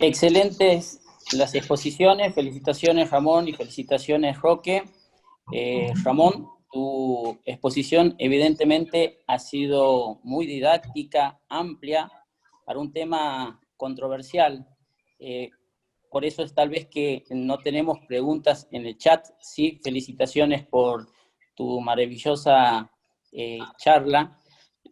Excelentes las exposiciones, felicitaciones Ramón y felicitaciones Roque. Ramón, tu exposición evidentemente ha sido muy didáctica, amplia, para un tema controversial. Eh, por eso es tal vez que no tenemos preguntas en el chat. Sí, felicitaciones por tu maravillosa charla.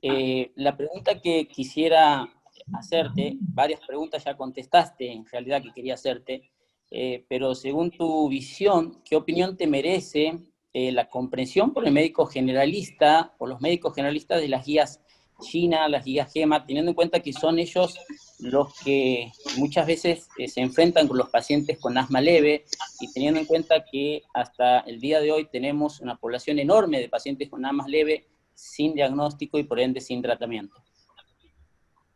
La pregunta que quisiera hacerte, varias preguntas ya contestaste en realidad que quería hacerte, pero según tu visión, ¿qué opinión te merece la comprensión por el médico generalista o los médicos generalistas de las guías China, las guías GEMA, teniendo en cuenta que son ellos los que muchas veces se enfrentan con los pacientes con asma leve y teniendo en cuenta que hasta el día de hoy tenemos una población enorme de pacientes con asma leve sin diagnóstico y por ende sin tratamiento?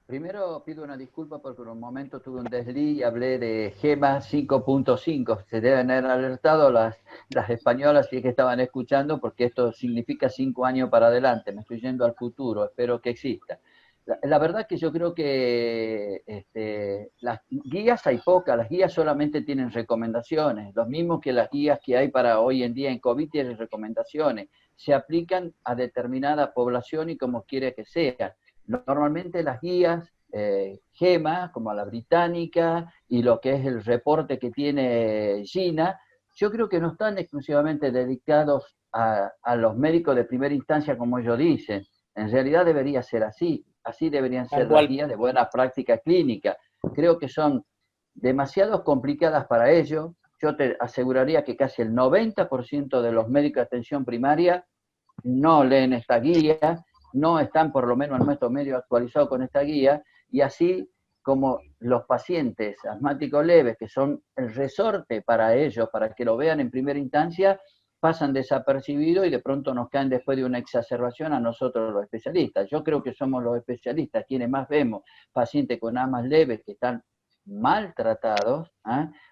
Primero pido una disculpa porque en un momento tuve un desliz y hablé de GEMA 5.5. Se deben haber alertado las españolas si es que estaban escuchando, porque esto significa 5 años para adelante. Me estoy yendo al futuro, espero que exista. La verdad que yo creo que las guías hay pocas, las guías solamente tienen recomendaciones, los mismos que las guías que hay para hoy en día en COVID tienen recomendaciones, se aplican a determinada población y como quiere que sea. Normalmente las guías GEMA, como la británica, y lo que es el reporte que tiene China, yo creo que no están exclusivamente dedicados a los médicos de primera instancia, como ellos dicen. En realidad debería ser así. Así deberían Tal ser las cual. guías de buena práctica clínica. Creo que son demasiado complicadas para ello. Yo te aseguraría que casi el 90% de los médicos de atención primaria no leen esta guía, no están por lo menos en nuestro medio actualizado con esta guía, y así como los pacientes asmáticos leves, que son el resorte para ellos, para que lo vean en primera instancia, pasan desapercibidos y de pronto nos caen después de una exacerbación a nosotros los especialistas. Yo creo que somos los especialistas quienes más vemos pacientes con asmas leves que están maltratados,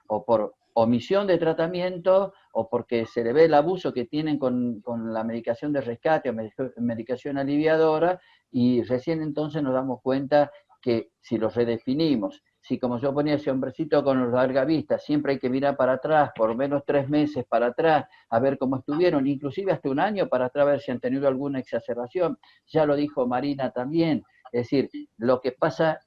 o por omisión de tratamiento o porque se le ve el abuso que tienen con la medicación de rescate o medicación aliviadora, y recién entonces nos damos cuenta que si los redefinimos, si como yo ponía ese hombrecito con los largavistas, siempre hay que mirar para atrás, por lo menos 3 meses para atrás, a ver cómo estuvieron, inclusive hasta un año para atrás, a ver si han tenido alguna exacerbación. Ya lo dijo Marina también, es decir, lo que pasa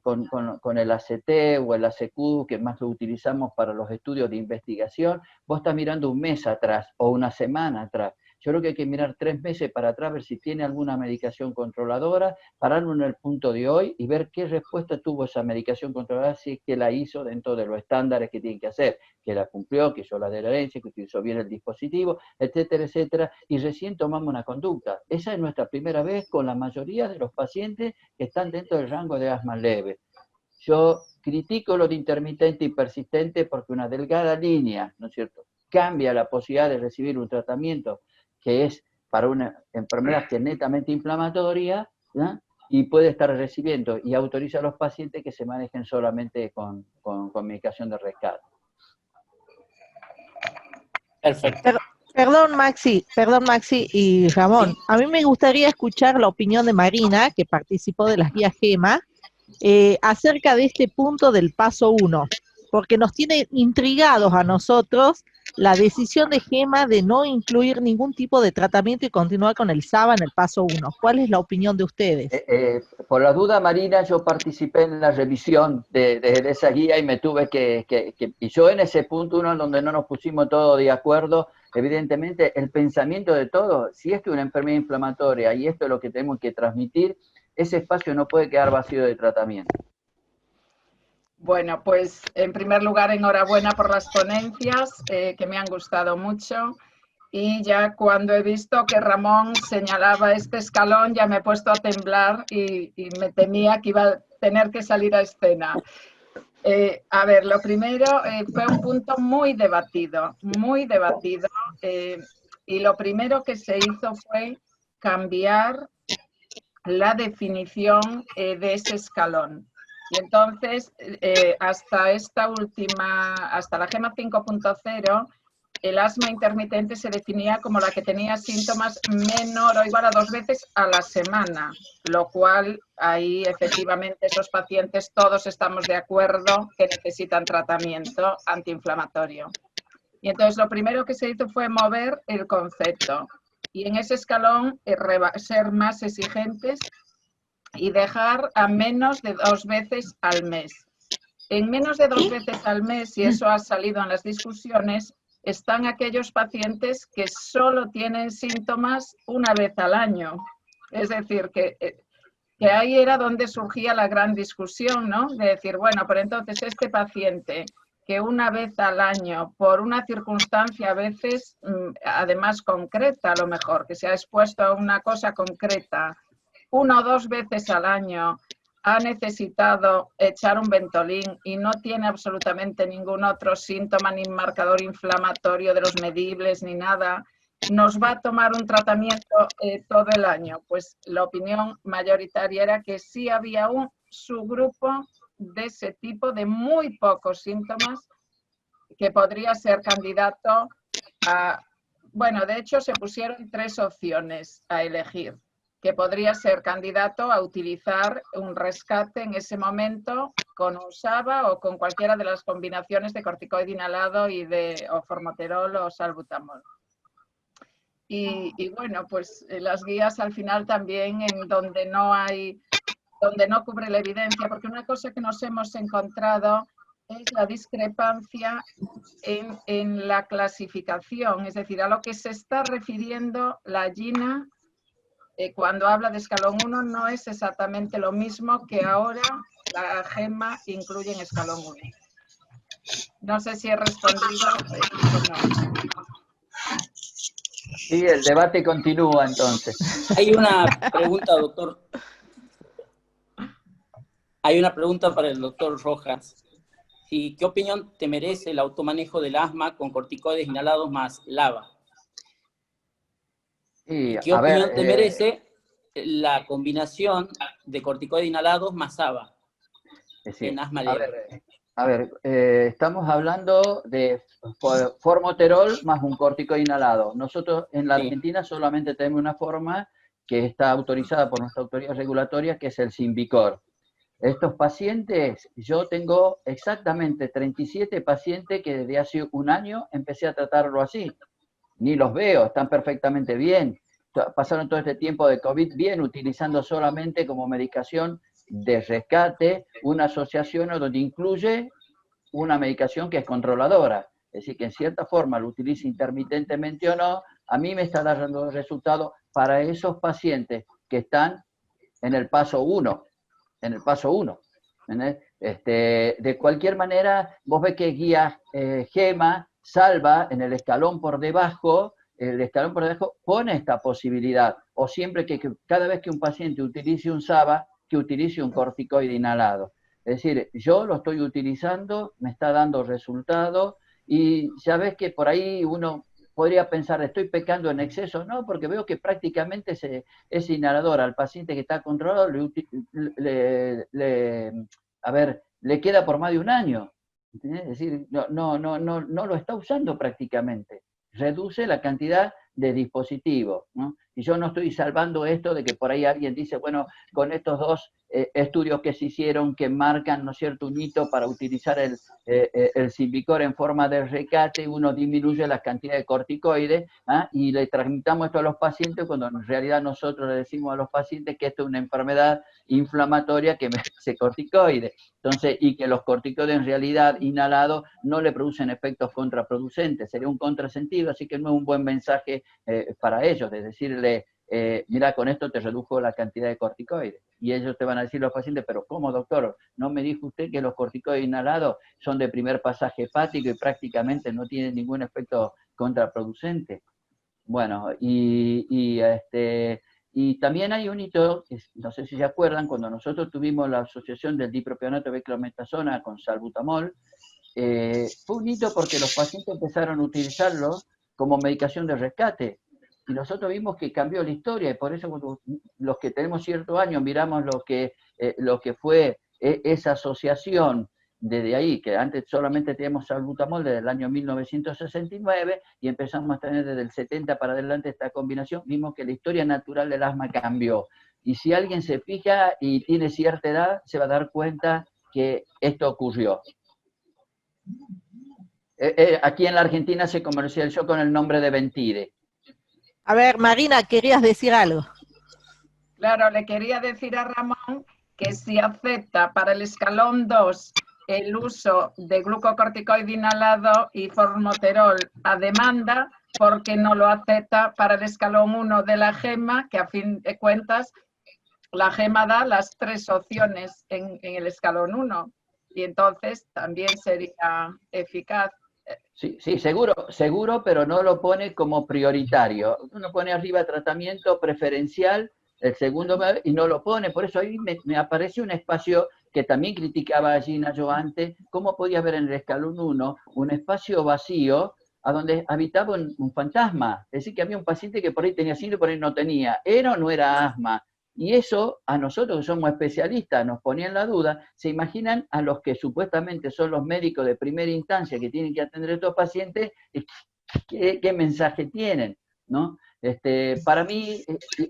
con el ACT o el ACQ, que más lo utilizamos para los estudios de investigación, vos estás mirando un mes atrás o una semana atrás. Yo creo que hay que mirar 3 meses para atrás, ver si tiene alguna medicación controladora, pararlo en el punto de hoy y ver qué respuesta tuvo esa medicación controladora, si es que la hizo dentro de los estándares que tiene que hacer, que la cumplió, que hizo la adherencia, que utilizó bien el dispositivo, etcétera, etcétera, y recién tomamos una conducta. Esa es nuestra primera vez con la mayoría de los pacientes que están dentro del rango de asma leve. Yo critico lo de intermitente y persistente porque una delgada línea, ¿no es cierto?, cambia la posibilidad de recibir un tratamiento que es para una enfermedad que es netamente inflamatoria, ¿no?, y puede estar recibiendo y autoriza a los pacientes que se manejen solamente con medicación de rescate. Perfecto. Perdón Maxi y Ramón. A mí me gustaría escuchar la opinión de Marina, que participó de las guías GEMA, acerca de este punto del paso 1, porque nos tiene intrigados a nosotros la decisión de GEMA de no incluir ningún tipo de tratamiento y continuar con el SABA en el paso 1. ¿Cuál es la opinión de ustedes? Por la duda, Marina, yo participé en la revisión de esa guía y me tuve y yo en ese punto 1 en donde no nos pusimos todos de acuerdo, evidentemente el pensamiento de todos, si esto es una enfermedad inflamatoria y esto es lo que tenemos que transmitir, ese espacio no puede quedar vacío de tratamiento. Bueno, pues en primer lugar, enhorabuena por las ponencias, que me han gustado mucho. Y ya cuando he visto que Ramón señalaba este escalón, ya me he puesto a temblar y me temía que iba a tener que salir a escena. A ver, lo primero fue un punto muy debatido, y lo primero que se hizo fue cambiar la definición de ese escalón. Y entonces, hasta la GEMA 5.0, el asma intermitente se definía como la que tenía síntomas menor o igual a 2 veces a la semana, lo cual ahí efectivamente esos pacientes todos estamos de acuerdo que necesitan tratamiento antiinflamatorio. Y entonces lo primero que se hizo fue mover el concepto y en ese escalón ser más exigentes y dejar a menos de 2 veces al mes. En menos de 2 veces al mes, y eso ha salido en las discusiones, están aquellos pacientes que solo tienen síntomas una vez al año. Es decir, que ahí era donde surgía la gran discusión, ¿no? De decir, bueno, pero entonces este paciente que una vez al año, por una circunstancia a veces, además concreta a lo mejor, que se ha expuesto a una cosa concreta, 1 o 2 veces al año, ha necesitado echar un Ventolin y no tiene absolutamente ningún otro síntoma ni marcador inflamatorio de los medibles ni nada, ¿nos va a tomar un tratamiento todo el año? Pues la opinión mayoritaria era que sí había un subgrupo de ese tipo, de muy pocos síntomas, que podría ser candidato a... Bueno, de hecho se pusieron 3 opciones a elegir, que podría ser candidato a utilizar un rescate en ese momento con un SABA o con cualquiera de las combinaciones de corticoide inhalado y o formoterol o salbutamol. Y bueno, pues las guías al final también en donde no cubre la evidencia, porque una cosa que nos hemos encontrado es la discrepancia en la clasificación, es decir, a lo que se está refiriendo la GINA cuando habla de escalón 1 no es exactamente lo mismo que ahora la GEMA incluye en escalón 1. No sé si he respondido o no. Sí, el debate continúa entonces. Hay una pregunta, doctor. Hay una pregunta para el doctor Rojas. ¿Y qué opinión te merece el automanejo del asma con corticoides inhalados más LABA? Sí, ¿Y qué a ver, opinión te merece la combinación de corticoides inhalados más SABA en asma leve? A ver, estamos hablando de formoterol más un corticoide inhalado. Nosotros en la Argentina solamente tenemos una forma que está autorizada por nuestra autoridad regulatoria, que es el Symbicort. Estos pacientes, yo tengo exactamente 37 pacientes que desde hace un año empecé a tratarlo así. Ni los veo, están perfectamente bien. Pasaron todo este tiempo de COVID bien, utilizando solamente como medicación de rescate una asociación donde incluye una medicación que es controladora. Es decir, que en cierta forma lo utilice intermitentemente o no, a mí me está dando resultados para esos pacientes que están en el paso 1. En el paso 1. De cualquier manera, vos ves que guía GEMA, Salva, en el escalón por debajo, pone esta posibilidad, o siempre que cada vez que un paciente utilice un SABA, que utilice un corticoide inhalado. Es decir, yo lo estoy utilizando, me está dando resultados, y ya ves que por ahí uno podría pensar, estoy pecando en exceso, no, porque veo que prácticamente ese inhalador al paciente que está controlado le queda por más de un año. ¿Entendés? Es decir, no lo está usando prácticamente. Reduce la cantidad de dispositivos, ¿no? Y yo no estoy salvando esto de que por ahí alguien dice, bueno, con estos 2 estudios que se hicieron que marcan, ¿no es cierto?, un hito para utilizar el Symbicort en forma de rescate, uno disminuye la cantidad de corticoides, ¿ah? Y le transmitamos esto a los pacientes cuando en realidad nosotros le decimos a los pacientes que esto es una enfermedad inflamatoria que merece corticoides. Entonces, y que los corticoides en realidad inhalados no le producen efectos contraproducentes, sería un contrasentido, así que no es un buen mensaje para ellos, de decirle, mira, con esto te redujo la cantidad de corticoides. Y ellos te van a decir los pacientes, pero ¿cómo, doctor? ¿No me dijo usted que los corticoides inhalados son de primer pasaje hepático y prácticamente no tienen ningún efecto contraproducente? Bueno, y también hay un hito, no sé si se acuerdan, cuando nosotros tuvimos la asociación del dipropionato de beclometasona con salbutamol, fue un hito porque los pacientes empezaron a utilizarlo como medicación de rescate. Y nosotros vimos que cambió la historia, y por eso cuando los que tenemos ciertos años miramos lo que fue esa asociación desde ahí, que antes solamente teníamos salbutamol desde el año 1969 y empezamos a tener desde el 70 para adelante esta combinación, vimos que la historia natural del asma cambió. Y si alguien se fija y tiene cierta edad, se va a dar cuenta que esto ocurrió. Aquí en la Argentina se comercializó con el nombre de Ventide. A ver, Marina, querías decir algo. Claro, le quería decir a Ramón que si acepta para el escalón 2 el uso de glucocorticoide inhalado y formoterol a demanda, porque no lo acepta para el escalón 1 de la GEMA, que a fin de cuentas la GEMA da las 3 opciones en el escalón 1 y entonces también sería eficaz. Sí, sí, seguro, pero no lo pone como prioritario. Uno pone arriba tratamiento preferencial, el segundo, y no lo pone. Por eso ahí me aparece un espacio que también criticaba a Gina yo antes, cómo podía ver en el escalón 1 un espacio vacío a donde habitaba un fantasma. Es decir, que había un paciente que por ahí tenía síndrome, por ahí no tenía. ¿Era o no era asma? Y eso a nosotros que somos especialistas nos ponía en la duda. ¿Se imaginan a los que supuestamente son los médicos de primera instancia que tienen que atender a estos pacientes? ¿Qué mensaje tienen? ¿No? Para mí,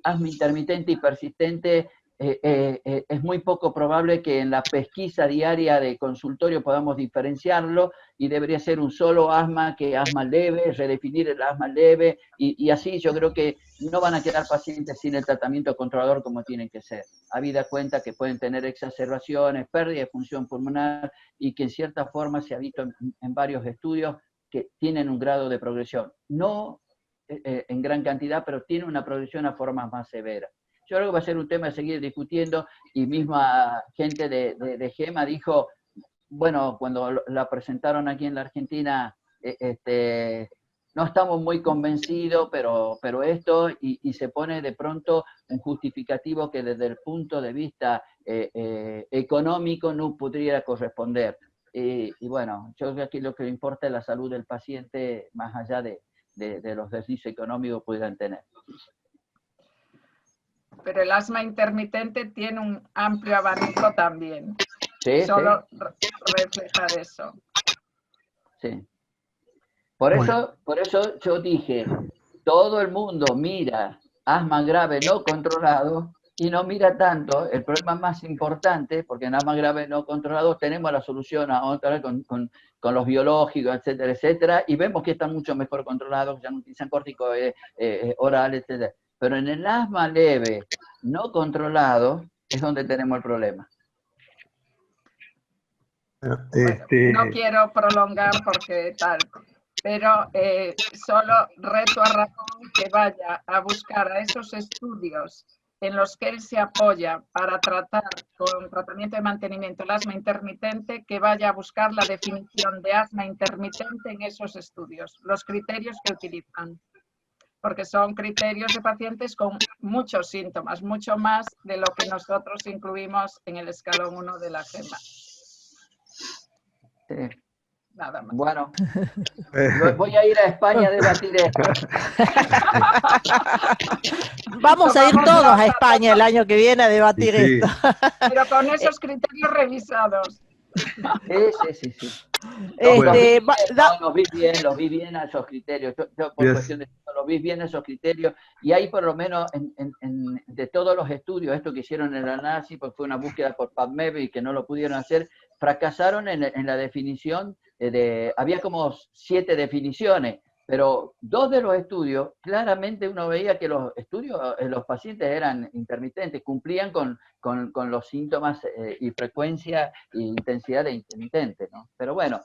asma intermitente y persistente es muy poco probable que en la pesquisa diaria de consultorio podamos diferenciarlo y debería ser un solo asma que asma leve, redefinir el asma leve y así yo creo que no van a quedar pacientes sin el tratamiento controlador como tienen que ser. Habida cuenta que pueden tener exacerbaciones, pérdida de función pulmonar y que en cierta forma se ha visto en varios estudios que tienen un grado de progresión. No en gran cantidad, pero tiene una progresión a formas más severas. Yo creo que va a ser un tema de seguir discutiendo y misma gente de GEMA dijo, bueno, cuando la presentaron aquí en la Argentina, no estamos muy convencidos, pero esto, y se pone de pronto un justificativo que desde el punto de vista económico no pudiera corresponder. Y bueno, yo creo que aquí lo que importa es la salud del paciente, más allá de los deslices económicos que puedan tener. Pero el asma intermitente tiene un amplio abanico también. Sí, Solo reflejar eso. Sí. Por eso yo dije, todo el mundo mira asma grave no controlado y no mira tanto el problema más importante, porque en asma grave no controlado tenemos la solución ahora con los biológicos, etcétera, etcétera, y vemos que están mucho mejor controlados, ya no utilizan corticoides orales, etcétera. Pero en el asma leve no controlado es donde tenemos el problema. Bueno, no quiero prolongar porque tal, pero solo reto a Ramón que vaya a buscar a esos estudios en los que él se apoya para tratar con tratamiento de mantenimiento el asma intermitente, que vaya a buscar la definición de asma intermitente en esos estudios, los criterios que utilizan, porque son criterios de pacientes con muchos síntomas, mucho más de lo que nosotros incluimos en el escalón 1 de la GEMA. Sí. Nada más. Bueno, voy a ir a España a debatir esto. Vamos a ir todos a España el año que viene a debatir esto. Pero con esos criterios revisados. Sí. Los vi bien a esos criterios. Yo por cuestión de los vi bien a esos criterios. Y ahí por lo menos de todos los estudios, esto que hicieron en el análisis, porque fue una búsqueda por PubMed y que no lo pudieron hacer, fracasaron en la definición había como 7 definiciones, pero 2 de los estudios, claramente uno veía que los estudios, los pacientes eran intermitentes, cumplían con los síntomas y frecuencia e intensidad de intermitente, ¿no? Pero bueno,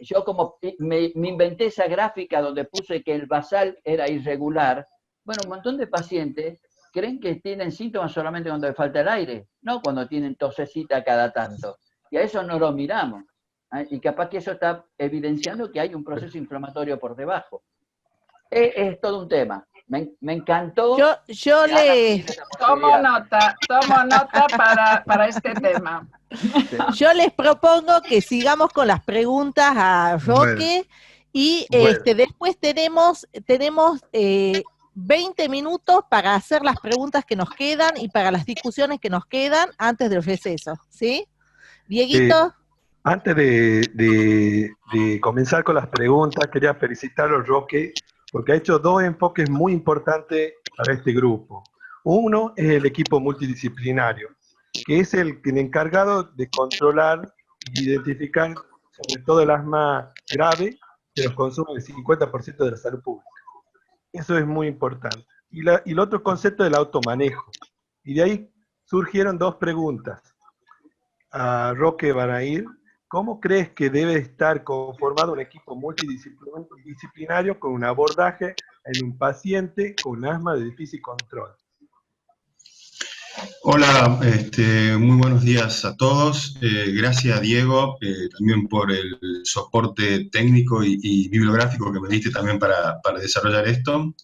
yo como me inventé esa gráfica donde puse que el basal era irregular, bueno, un montón de pacientes creen que tienen síntomas solamente cuando les falta el aire, no cuando tienen tosecita cada tanto. Y a eso no lo miramos. Y capaz que eso está evidenciando que hay un proceso inflamatorio por debajo. Es todo un tema. Me encantó. Yo le... Tomo nota para este tema. Yo les propongo que sigamos con las preguntas a Roque y después tenemos 20 minutos para hacer las preguntas que nos quedan y para las discusiones que nos quedan antes del receso, ¿sí? Dieguito. Antes de comenzar con las preguntas, quería felicitarlo, Roque, porque ha hecho dos enfoques muy importantes para este grupo. Uno es el equipo multidisciplinario, que es el encargado de controlar e identificar sobre todo el asma grave, que nos consume el 50% de la salud pública. Eso es muy importante. Y el otro concepto del automanejo. Y de ahí surgieron dos preguntas. A Roque Banair, ¿cómo crees que debe estar conformado un equipo multidisciplinario con un abordaje en un paciente con asma de difícil control? Hola, muy buenos días a todos. Gracias, Diego, también por el soporte técnico y bibliográfico que me diste también para desarrollar esto.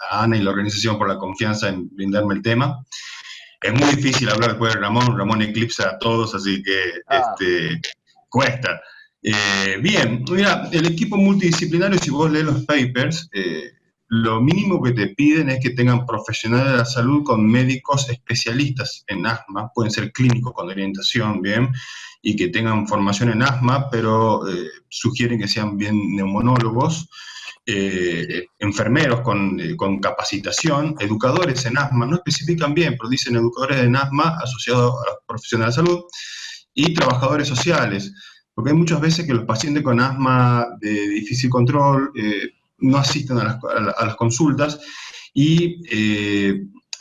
A Ana y la organización por la confianza en brindarme el tema. Es muy difícil hablar después de Ramón. Ramón eclipsa a todos, así que cuesta. Bien, mira, el equipo multidisciplinario, si vos lees los papers, lo mínimo que te piden es que tengan profesionales de la salud con médicos especialistas en asma, pueden ser clínicos con orientación, bien, y que tengan formación en asma, pero sugieren que sean bien neumonólogos, enfermeros con capacitación, educadores en asma, no especifican bien, pero dicen educadores en asma asociados a los profesionales de la salud, y trabajadores sociales, porque hay muchas veces que los pacientes con asma de difícil control no asisten a las consultas, y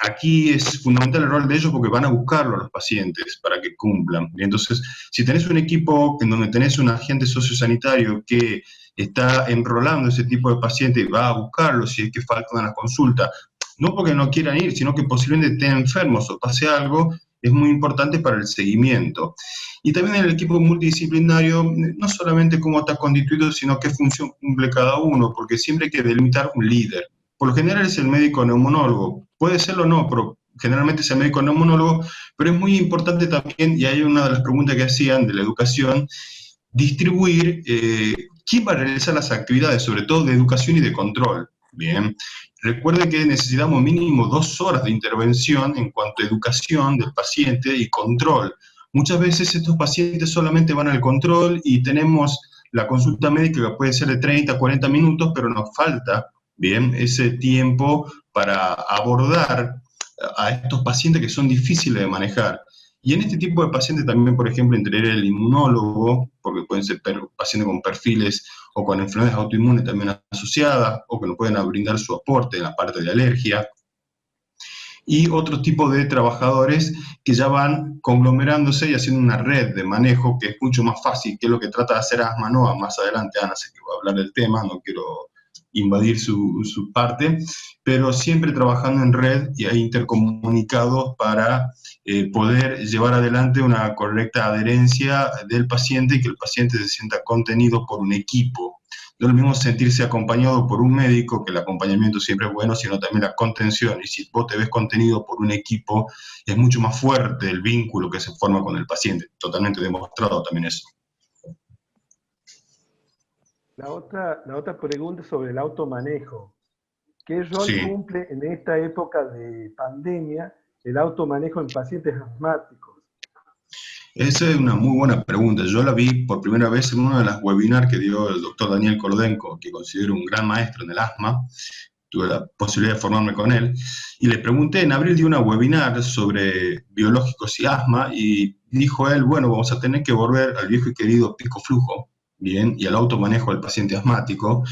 aquí es fundamental el rol de ellos porque van a buscarlo a los pacientes para que cumplan. Y entonces, si tenés un equipo en donde tenés un agente sociosanitario que está enrolando ese tipo de pacientes y va a buscarlo si es que faltan a la consulta, no porque no quieran ir, sino que posiblemente estén enfermos o pase algo, es muy importante para el seguimiento. Y también en el equipo multidisciplinario, no solamente cómo está constituido, sino qué función cumple cada uno, porque siempre hay que delimitar un líder. Por lo general es el médico neumonólogo, puede serlo o no, pero generalmente es el médico neumonólogo, pero es muy importante también, y hay una de las preguntas que hacían de la educación, distribuir quién va a realizar las actividades, sobre todo de educación y de control. Bien, recuerde que necesitamos mínimo 2 horas de intervención en cuanto a educación del paciente y control. Muchas veces estos pacientes solamente van al control y tenemos la consulta médica que puede ser de 30 a 40 minutos, pero nos falta, bien, ese tiempo para abordar a estos pacientes que son difíciles de manejar. Y en este tipo de pacientes también, por ejemplo, entre el inmunólogo, porque pueden ser pacientes con perfiles o con enfermedades autoinmunes también asociadas, o que nos pueden brindar su aporte en la parte de alergia, y otro tipo de trabajadores que ya van conglomerándose y haciendo una red de manejo que es mucho más fácil, que es lo que trata de hacer Asma Nova. Más adelante Ana sé que va a hablar del tema, no quiero invadir su parte, pero siempre trabajando en red y intercomunicados para poder llevar adelante una correcta adherencia del paciente y que el paciente se sienta contenido por un equipo. No es lo mismo sentirse acompañado por un médico, que el acompañamiento siempre es bueno, sino también la contención. Y si vos te ves contenido por un equipo, es mucho más fuerte el vínculo que se forma con el paciente. Totalmente demostrado también eso. La otra pregunta es sobre el automanejo. ¿Qué rol cumple en esta época de pandemia el automanejo en pacientes asmáticos? Esa es una muy buena pregunta. Yo la vi por primera vez en una de las webinars que dio el doctor Daniel Kolodenko, que considero un gran maestro en el asma. Tuve la posibilidad de formarme con él. Y le pregunté, en abril dio una webinar sobre biológicos y asma, y dijo él, bueno, vamos a tener que volver al viejo y querido pico flujo, bien, y al automanejo del paciente asmático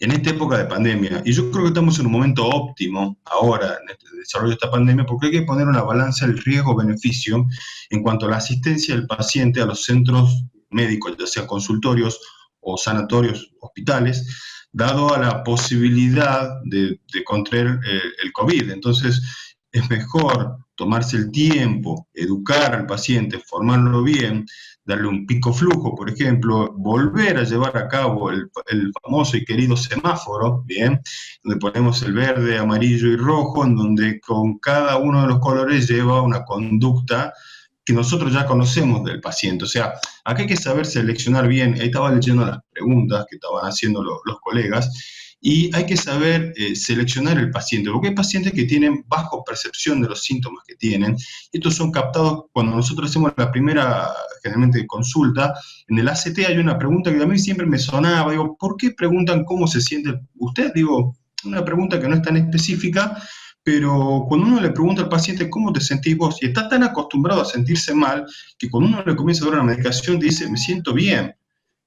en esta época de pandemia. Y yo creo que estamos en un momento óptimo ahora en este desarrollo de esta pandemia, porque hay que poner una balanza del riesgo-beneficio en cuanto a la asistencia del paciente a los centros médicos, ya sea consultorios o sanatorios, hospitales, dado a la posibilidad de contraer el COVID. Entonces, es mejor tomarse el tiempo, educar al paciente, formarlo bien, darle un pico flujo, por ejemplo, volver a llevar a cabo el famoso y querido semáforo, bien, donde ponemos el verde, amarillo y rojo, en donde con cada uno de los colores lleva una conducta que nosotros ya conocemos del paciente. O sea, acá hay que saber seleccionar bien. Ahí estaba leyendo las preguntas que estaban haciendo los colegas, Y hay que saber seleccionar el paciente, porque hay pacientes que tienen bajo percepción de los síntomas que tienen. Estos son captados cuando nosotros hacemos la primera, generalmente, consulta. En el ACT hay una pregunta que a mí siempre me sonaba, digo, ¿por qué preguntan cómo se siente usted? Digo, una pregunta que no es tan específica, pero cuando uno le pregunta al paciente cómo te sentís vos, y está tan acostumbrado a sentirse mal, que cuando uno le comienza a dar una medicación, dice, me siento bien.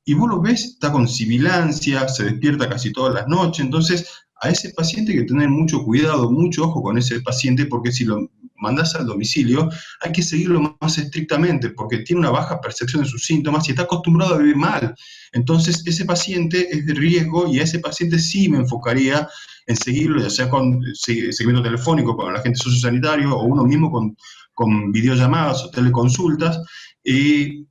Y vos lo ves, está con sibilancia, se despierta casi todas las noches. Entonces, a ese paciente hay que tener mucho cuidado, mucho ojo con ese paciente, porque si lo mandás al domicilio, hay que seguirlo más estrictamente, porque tiene una baja percepción de sus síntomas y está acostumbrado a vivir mal. Entonces, ese paciente es de riesgo y a ese paciente sí me enfocaría en seguirlo, ya sea con seguimiento telefónico con el agente sociosanitario o uno mismo con videollamadas o teleconsultas, y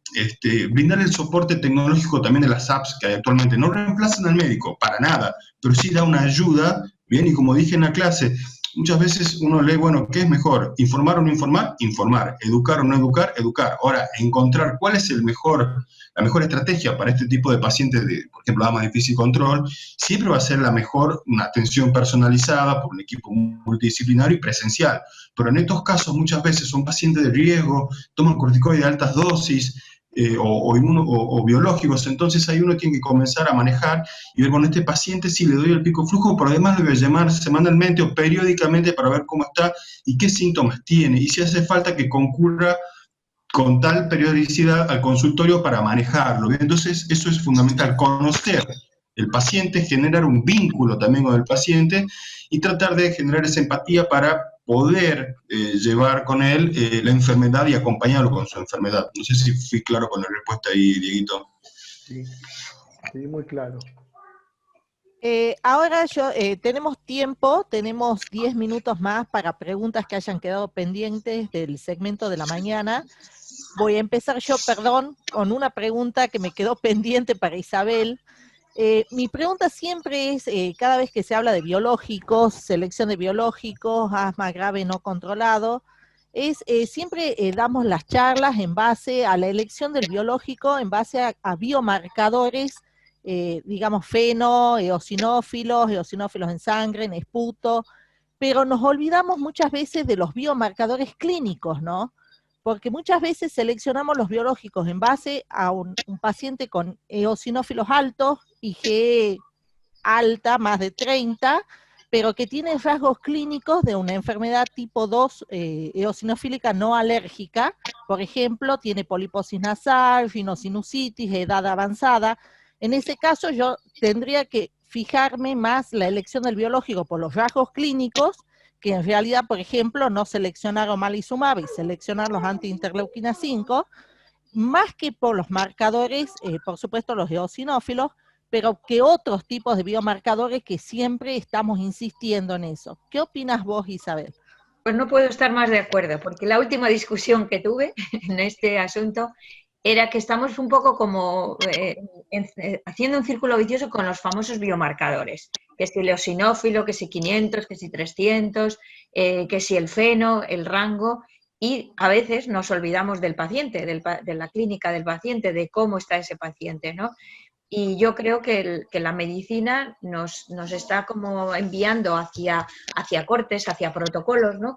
brindarle el soporte tecnológico también de las apps que hay actualmente. No reemplazan al médico, para nada, pero sí da una ayuda, bien, y como dije en la clase, muchas veces uno lee, bueno, ¿qué es mejor? ¿Informar o no informar? Informar. ¿Educar o no educar? Educar. Ahora, encontrar cuál es la mejor estrategia para este tipo de pacientes, por ejemplo, damas de difícil control, siempre va a ser la mejor una atención personalizada por un equipo multidisciplinario y presencial. Pero en estos casos muchas veces son pacientes de riesgo, toman corticoides de altas dosis, o biológicos, entonces ahí uno tiene que comenzar a manejar y ver con este paciente si le doy el pico flujo, pero además lo voy a llamar semanalmente o periódicamente para ver cómo está y qué síntomas tiene, y si hace falta que concurra con tal periodicidad al consultorio para manejarlo. Entonces eso es fundamental, conocer el paciente, generar un vínculo también con el paciente y tratar de generar esa empatía para poder llevar con él la enfermedad y acompañarlo con su enfermedad. No sé si fui claro con la respuesta ahí, Dieguito. Sí, sí, muy claro. Ahora tenemos tiempo, tenemos 10 minutos más para preguntas que hayan quedado pendientes del segmento de la mañana. Voy a empezar yo, perdón, con una pregunta que me quedó pendiente para Isabel. Mi pregunta siempre es, cada vez que se habla de biológicos, selección de biológicos, asma grave no controlado, siempre damos las charlas en base a la elección del biológico, en base a biomarcadores, digamos eosinófilos en sangre, en esputo, pero nos olvidamos muchas veces de los biomarcadores clínicos, ¿no? Porque muchas veces seleccionamos los biológicos en base a un paciente con eosinófilos altos, IgE alta, más de 30, pero que tiene rasgos clínicos de una enfermedad tipo 2 eosinofílica no alérgica. Por ejemplo, tiene poliposis nasal, rinosinusitis, edad avanzada. En ese caso yo tendría que fijarme más la elección del biológico por los rasgos clínicos, que en realidad, por ejemplo, no seleccionar omalizumab y seleccionar los antiinterleuquina 5, más que por los marcadores, por supuesto los eosinófilos, pero que otros tipos de biomarcadores que siempre estamos insistiendo en eso. ¿Qué opinas vos, Isabel? Pues no puedo estar más de acuerdo, porque la última discusión que tuve en este asunto era que estamos un poco como haciendo un círculo vicioso con los famosos biomarcadores, que si el eosinófilo, que si 500, que si 300, que si el feno, el rango, y a veces nos olvidamos del paciente, de la clínica del paciente, de cómo está ese paciente, ¿no? Y yo creo que la medicina nos está como enviando hacia cortes, hacia protocolos, ¿no?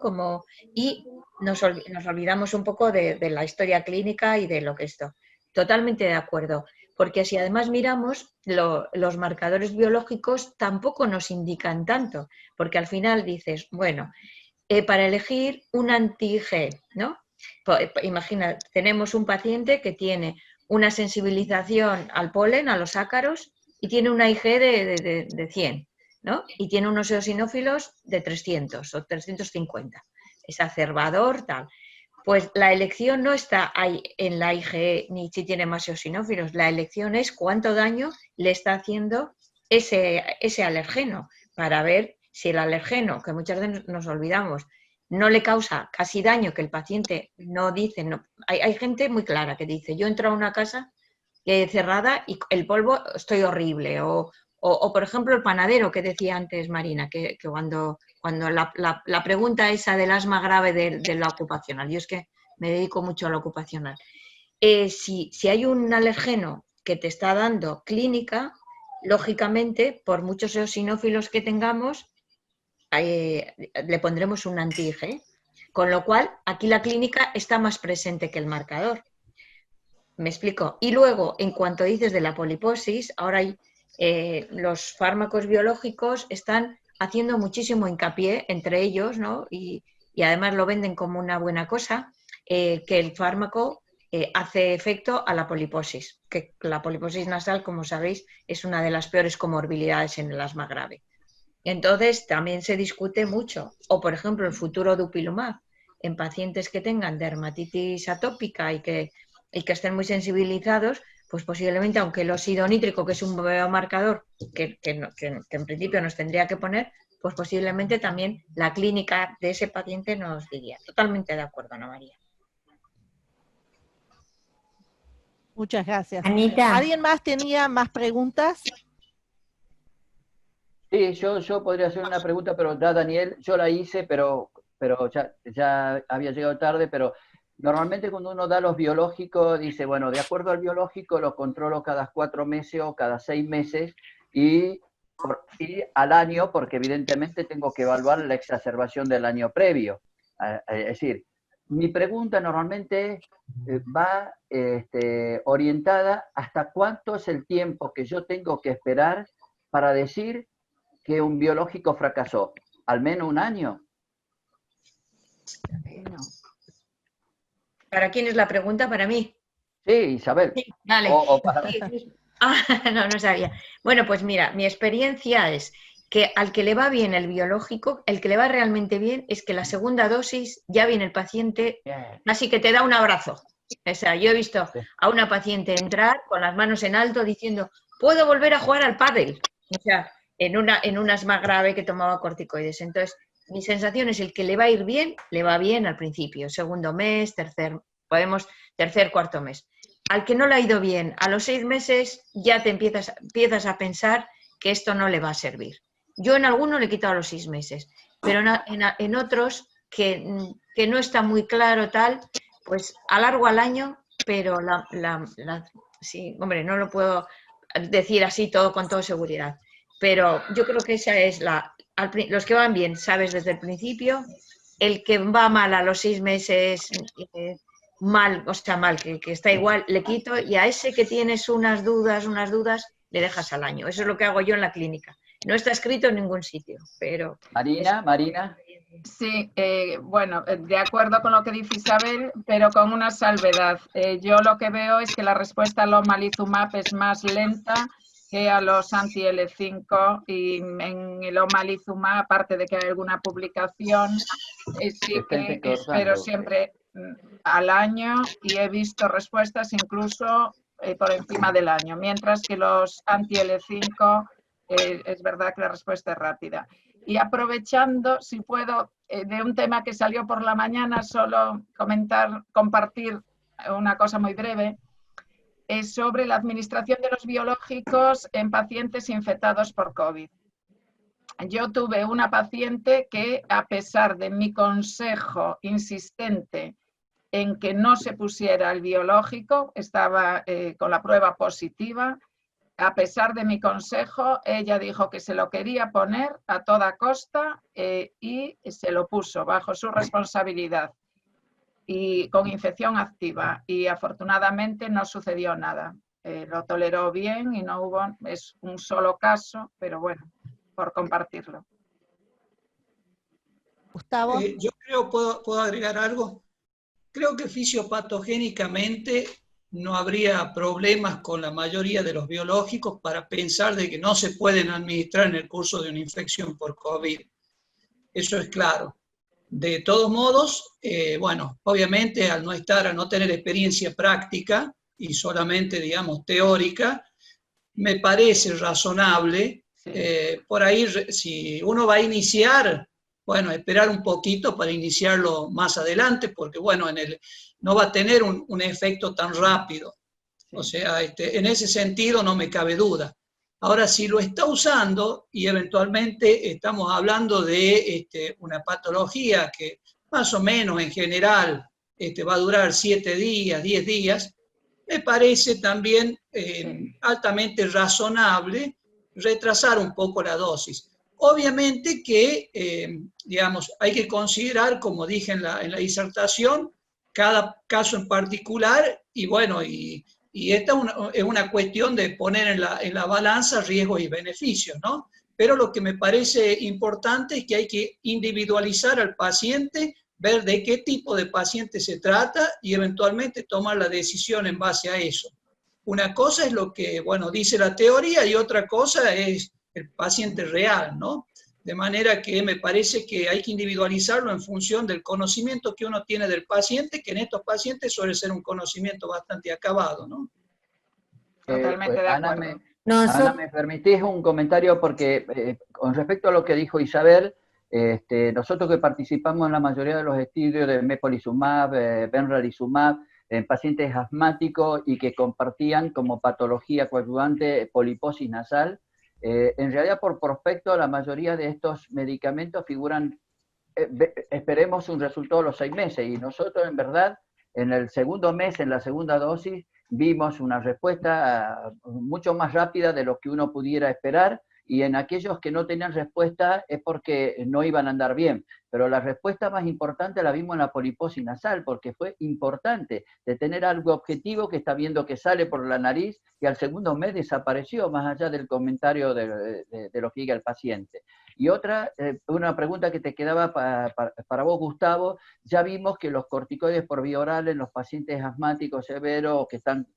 Y nos olvidamos un poco de la historia clínica y de lo que esto. Totalmente de acuerdo, porque si además miramos, los marcadores biológicos tampoco nos indican tanto, porque al final dices, bueno, para elegir un anti-IgE, ¿no? Imagina, tenemos un paciente que tiene una sensibilización al polen, a los ácaros, y tiene una IgE de 100, ¿no? Y tiene unos eosinófilos de 300 o 350. Es acervador, tal. Pues la elección no está ahí en la IgE ni si tiene más eosinófilos. La elección es cuánto daño le está haciendo ese alergeno, para ver si el alergeno, que muchas veces nos olvidamos, no le causa casi daño, que el paciente no dice, no. Hay gente muy clara que dice, yo entro a una casa cerrada y el polvo estoy horrible, o por ejemplo el panadero que decía antes Marina, que cuando la pregunta esa del asma grave de la ocupacional, yo es que me dedico mucho a la ocupacional, si hay un alergeno que te está dando clínica, lógicamente, por muchos eosinófilos que tengamos, le pondremos un anti-IgE, con lo cual aquí la clínica está más presente que el marcador. ¿Me explico? Y luego, en cuanto dices de la poliposis, ahora hay, los fármacos biológicos están haciendo muchísimo hincapié entre ellos, ¿no? Y además lo venden como una buena cosa, que el fármaco hace efecto a la poliposis, que la poliposis nasal, como sabéis, es una de las peores comorbilidades en el asma grave. Entonces, también se discute mucho. O, por ejemplo, el futuro dupilumab en pacientes que tengan dermatitis atópica y que estén muy sensibilizados, pues posiblemente, aunque el óxido nítrico, que es un biomarcador que en principio nos tendría que poner, pues posiblemente también la clínica de ese paciente nos diría. Totalmente de acuerdo, Ana María. Muchas gracias. Anita. ¿Alguien más tenía más preguntas? Sí, yo podría hacer una pregunta, pero ya Daniel, yo la hice, pero ya había llegado tarde, pero normalmente cuando uno da los biológicos, dice, bueno, de acuerdo al biológico lo controlo cada 4 meses o cada 6 meses y al año, porque evidentemente tengo que evaluar la exacerbación del año previo. Es decir, mi pregunta normalmente va orientada hasta cuánto es el tiempo que yo tengo que esperar para decir que un biológico fracasó. ¿Al menos un año? No. ¿Para quién es la pregunta? ¿Para mí? Sí, Isabel. Sí, vale. O para... No sabía. Bueno, pues mira, mi experiencia es que al que le va bien el biológico, el que le va realmente bien es que la segunda dosis ya viene el paciente, así que te da un abrazo. O sea, yo he visto a una paciente entrar con las manos en alto diciendo, puedo volver a jugar al pádel. O sea, en un asma grave que tomaba corticoides. Entonces, mi sensación es el que le va a ir bien, le va bien al principio, segundo mes, tercer, cuarto mes. Al que no le ha ido bien, a los 6 meses ya te empiezas a pensar que esto no le va a servir. Yo en algunos le he quitado los 6 meses, pero en otros que no está muy claro tal, pues alargo al año, pero sí, hombre, no lo puedo decir así todo con toda seguridad. Pero yo creo que esa es los que van bien, sabes desde el principio, el que va mal a los 6 meses, mal, o sea, mal, que está igual, le quito, y a ese que tienes unas dudas, le dejas al año. Eso es lo que hago yo en la clínica. No está escrito en ningún sitio, pero... Marina. Sí, bueno, de acuerdo con lo que dice Isabel, pero con una salvedad. Yo lo que veo es que la respuesta al omalizumab es más lenta que a los anti-L5 y en el omalizumab, aparte de que hay alguna publicación, sí que espero siempre al año y he visto respuestas incluso por encima del año, mientras que los anti-L5 es verdad que la respuesta es rápida. Y aprovechando, si puedo, de un tema que salió por la mañana, solo compartir una cosa muy breve, es sobre la administración de los biológicos en pacientes infectados por COVID. Yo tuve una paciente que, a pesar de mi consejo insistente en que no se pusiera el biológico, estaba con la prueba positiva. A pesar de mi consejo, ella dijo que se lo quería poner a toda costa y se lo puso bajo su responsabilidad y con infección activa. Y afortunadamente no sucedió nada. Lo toleró bien y no hubo, es un solo caso, pero bueno, por compartirlo. Gustavo. Yo creo, ¿puedo agregar algo? Creo que fisiopatogénicamente no habría problemas con la mayoría de los biológicos para pensar de que no se pueden administrar en el curso de una infección por COVID. Eso es claro. De todos modos, bueno, obviamente al no tener experiencia práctica y solamente, digamos, teórica, me parece razonable, por ahí, si uno va a iniciar, bueno, esperar un poquito para iniciarlo más adelante, porque bueno, no va a tener un efecto tan rápido. O sea, en ese sentido no me cabe duda. Ahora, si lo está usando y eventualmente estamos hablando de una patología que más o menos en general va a durar 7 días, 10 días, me parece también altamente razonable retrasar un poco la dosis. Obviamente que, digamos, hay que considerar, como dije en la disertación, cada caso en particular, y bueno, y esta es una cuestión de poner en la balanza riesgos y beneficios, ¿no? Pero lo que me parece importante es que hay que individualizar al paciente, ver de qué tipo de paciente se trata y eventualmente tomar la decisión en base a eso. Una cosa es lo que, bueno, dice la teoría y otra cosa es el paciente real, ¿no? De manera que me parece que hay que individualizarlo en función del conocimiento que uno tiene del paciente, que en estos pacientes suele ser un conocimiento bastante acabado, ¿no? Totalmente de Ana, acuerdo. Ana, ¿me permitís un comentario? Porque con respecto a lo que dijo Isabel, nosotros que participamos en la mayoría de los estudios de mepolizumab, benralizumab, en pacientes asmáticos y que compartían como patología coadyuvante poliposis nasal, en realidad por prospecto la mayoría de estos medicamentos figuran, esperemos un resultado a los 6 meses, y nosotros en verdad en el segundo mes, en la segunda dosis, vimos una respuesta mucho más rápida de lo que uno pudiera esperar, y en aquellos que no tenían respuesta es porque no iban a andar bien. Pero la respuesta más importante la vimos en la poliposis nasal, porque fue importante de tener algo objetivo que está viendo que sale por la nariz y al segundo mes desapareció, más allá del comentario de lo que diga el paciente. Y otra, una pregunta que te quedaba para vos, Gustavo. Ya vimos que los corticoides por vía oral en los pacientes asmáticos severos que están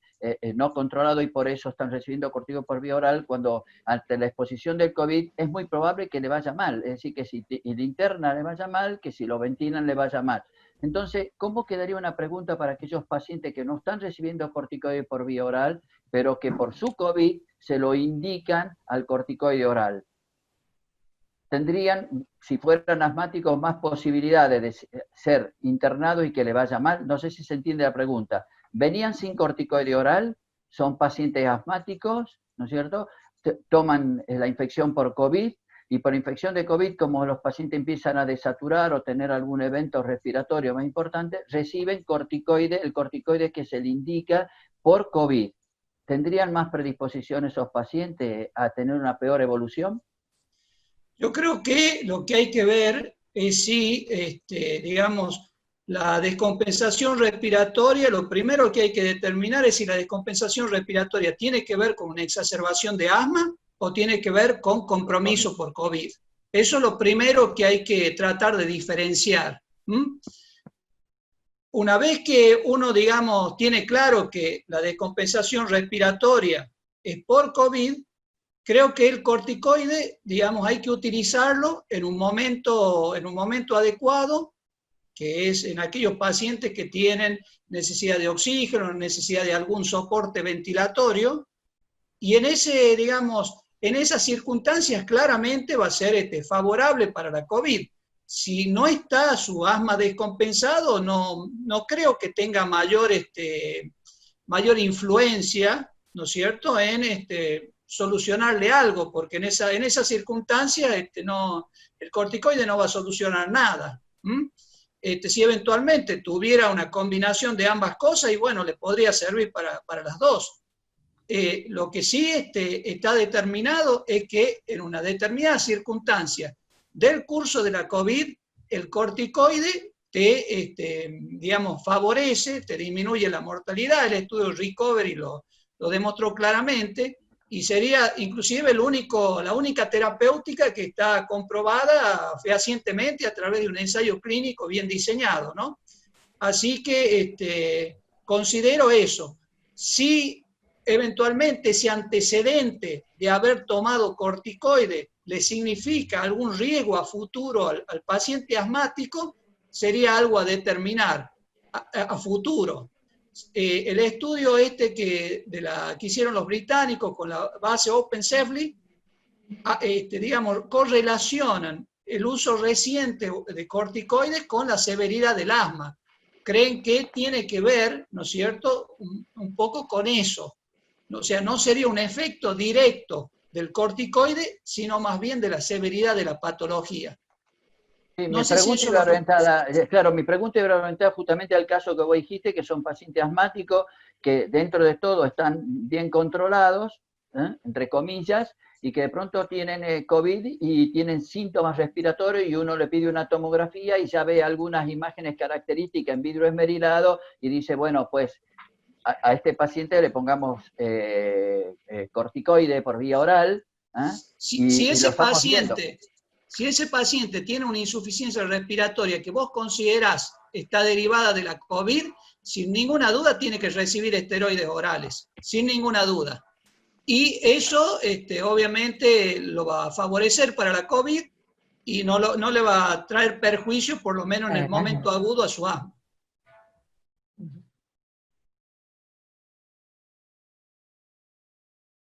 no controlados y por eso están recibiendo corticoides por vía oral, cuando ante la exposición del COVID es muy probable que le vaya mal. Es decir, que si le interna le vaya mal, que si lo ventilan le vaya mal. Entonces, ¿cómo quedaría una pregunta para aquellos pacientes que no están recibiendo corticoides por vía oral, pero que por su COVID se lo indican al corticoide oral? ¿Tendrían, si fueran asmáticos, más posibilidades de ser internados y que le vaya mal? No sé si se entiende la pregunta. ¿Venían sin corticoide oral? ¿Son pacientes asmáticos? ¿No es cierto? Toman la infección por COVID, y por infección de COVID, como los pacientes empiezan a desaturar o tener algún evento respiratorio más importante, reciben corticoide, el corticoide que se le indica por COVID. ¿Tendrían más predisposición esos pacientes a tener una peor evolución? Yo creo que lo que hay que ver es si, digamos, la descompensación respiratoria, lo primero que hay que determinar es si la descompensación respiratoria tiene que ver con una exacerbación de asma o tiene que ver con compromiso por COVID. Eso es lo primero que hay que tratar de diferenciar. Una vez que uno, digamos, tiene claro que la descompensación respiratoria es por COVID, creo que el corticoide, digamos, hay que utilizarlo en un momento adecuado, que es en aquellos pacientes que tienen necesidad de oxígeno, necesidad de algún soporte ventilatorio, y en ese, digamos, en esas circunstancias claramente va a ser favorable para la COVID. Si no está su asma descompensado, no creo que tenga mayor influencia, ¿no es cierto?, en solucionarle algo, porque en esa circunstancia el corticoide no va a solucionar nada. Si eventualmente tuviera una combinación de ambas cosas, y bueno, le podría servir para las dos. Lo que sí está determinado es que en una determinada circunstancia del curso de la COVID, el corticoide digamos, favorece, te disminuye la mortalidad. El estudio Recovery lo demostró claramente, y sería inclusive la única terapéutica que está comprobada fehacientemente a través de un ensayo clínico bien diseñado, ¿no? Así que considero eso. Si eventualmente ese antecedente de haber tomado corticoide le significa algún riesgo a futuro al paciente asmático, sería algo a determinar a futuro. El estudio que hicieron los británicos con la base OpenSafely, digamos, correlacionan el uso reciente de corticoides con la severidad del asma. Creen que tiene que ver, ¿no es cierto?, un poco con eso. O sea, no sería un efecto directo del corticoide, sino más bien de la severidad de la patología. Sí, mi pregunta iba orientada justamente al caso que vos dijiste, que son pacientes asmáticos que dentro de todo están bien controlados, entre comillas, y que de pronto tienen COVID y tienen síntomas respiratorios y uno le pide una tomografía y ya ve algunas imágenes características en vidrio esmerilado y dice, bueno, pues a este paciente le pongamos corticoide por vía oral. Si ese paciente tiene una insuficiencia respiratoria que vos considerás está derivada de la COVID, sin ninguna duda tiene que recibir esteroides orales, sin ninguna duda. Y eso obviamente lo va a favorecer para la COVID y no le va a traer perjuicio, por lo menos en el momento agudo, a su asma.